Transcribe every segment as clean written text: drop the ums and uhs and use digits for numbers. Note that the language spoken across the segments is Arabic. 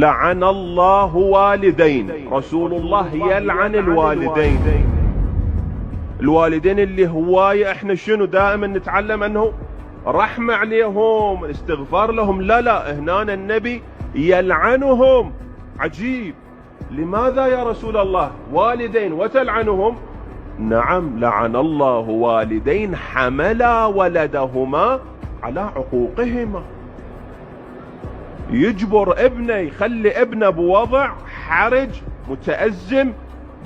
لعن الله والدين. رسول الله يلعن الوالدين. الوالدين اللي هواية احنا شنو دائما نتعلم انه رحمة عليهم، استغفار لهم. لا هنا النبي يلعنهم. عجيب، لماذا يا رسول الله والدين وتلعنهم؟ نعم، لعن الله والدين حملا ولدهما على عقوقهما. يجبر ابنه، يخلي ابنه بوضع حرج متأزم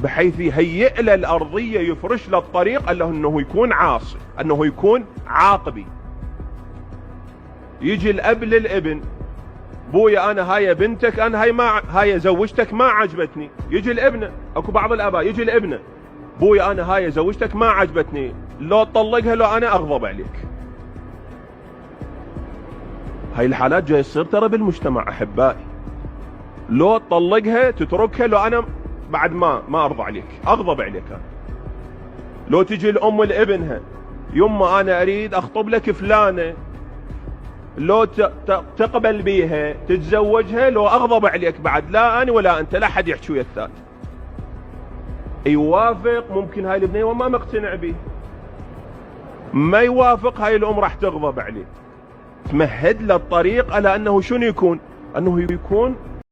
بحيث يهيئ له الأرضية، يفرش له الطريق أنه يكون عاصي، أنه يكون عاقبي. يجي الأب للابن: بويا أنا هاي بنتك، أنا هاي زوجتك ما عجبتني. يجي الابن، أكو بعض الآباء يجي الابنة: بويا أنا هاي زوجتك ما عجبتني، لو تطلقها لو أنا أغضب عليك. هاي الحالات جاي تصير ترى بالمجتمع احبائي. لو تطلقها تتركها لو انا بعد ما ارضى عليك، اغضب عليك أنا. لو تجي الام لابنها: يما انا اريد اخطب لك فلانه، لو تقبل بيها تتزوجها لو اغضب عليك بعد، لا انا ولا انت، لا حد يحكي ويا الثاني. يوافق، ممكن هاي البنيه وما مقتنع به، ما يوافق، هاي الام راح تغضب عليه. تمهد له الطريق على انه شنو يكون؟ انه يكون